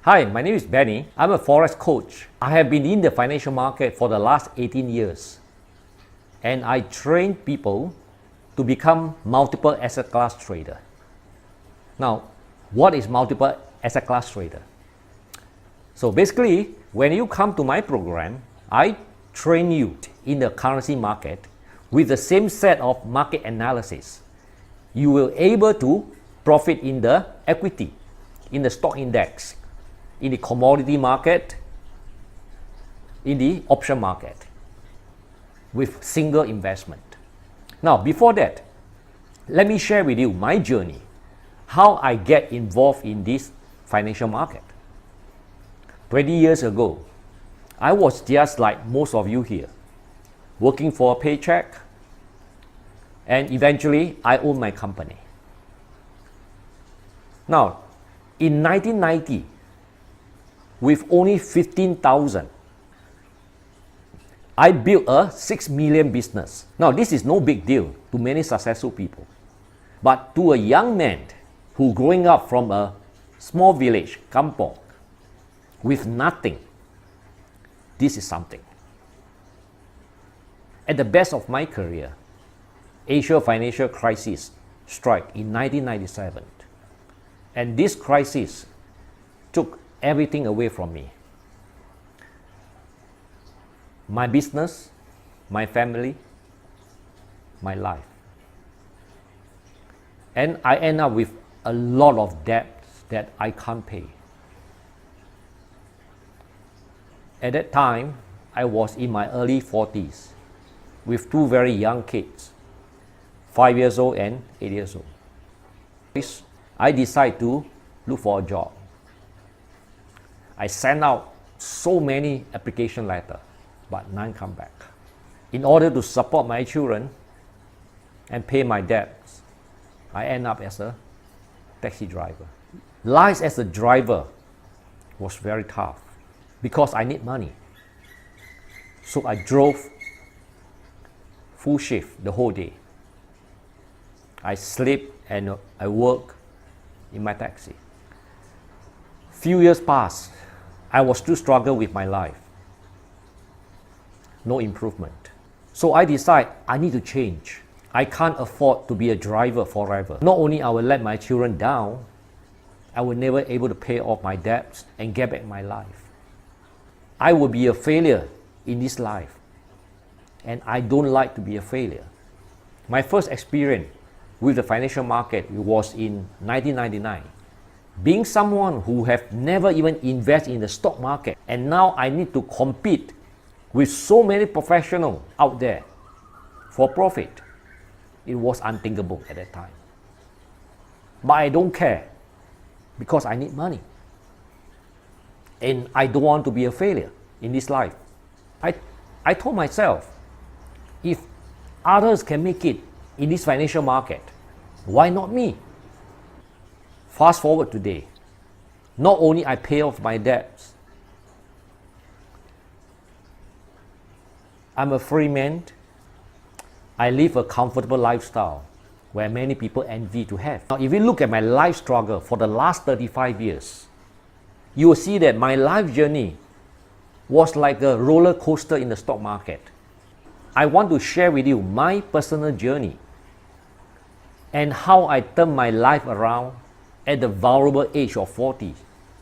Hi, my name is Benny. I'm a Forex coach. I have been in the financial market for the last 18 years. And I train people to become multiple asset class trader. Now, what is multiple asset class trader? So basically, when you come to my program, I train you in the currency market with the same set of market analysis. You will able to profit in the equity, in the stock index, in the commodity market, in the option market with single investment. Now, before that, let me share with you my journey, how I get involved in this financial market. 20 years ago, I was just like most of you here, working for a paycheck, and eventually I owned my company. Now, in 1990, with only 15,000, I built a 6 million business. Now, this is no big deal to many successful people. But to a young man who growing up from a small village, kampong, with nothing, this is something. At the best of my career, Asia financial crisis struck in 1997. And this crisis took everything away from me. My business, my family, my life. And I end up with a lot of debts that I can't pay. At that time, I was in my early 40s with two very young kids, 5 years old and 8 years old. I decided to look for a job. I sent out so many application letters, but none come back. In order to support my children and pay my debts, I end up as a taxi driver. Life as a driver was very tough because I need money. So I drove full shift the whole day. I sleep and I work in my taxi. Few years passed, I was still struggling with my life. No improvement. So I decided I need to change. I can't afford to be a driver forever. Not only I will let my children down, I will never able to pay off my debts and get back my life. I will be a failure in this life. And I don't like to be a failure. My first experience with the financial market was in 1999. Being someone who have never even invested in the stock market, and now I need to compete with so many professionals out there for profit. It was unthinkable at that time. But I don't care because I need money. And I don't want to be a failure in this life. I told myself, if others can make it in this financial market, why not me? Fast forward today, not only I pay off my debts, I'm a free man. I live a comfortable lifestyle where many people envy to have. Now, if you look at my life struggle for the last 35 years, you will see that my life journey was like a roller coaster in the stock market. I want to share with you my personal journey and how I turned my life around at the vulnerable age of 40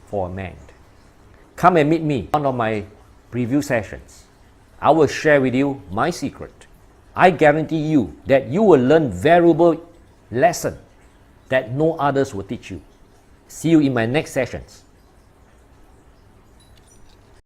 for a man. Come and meet me in one of my preview sessions. I will share with you my secret. I guarantee you that you will learn valuable lessons that no others will teach you. See you in my next sessions.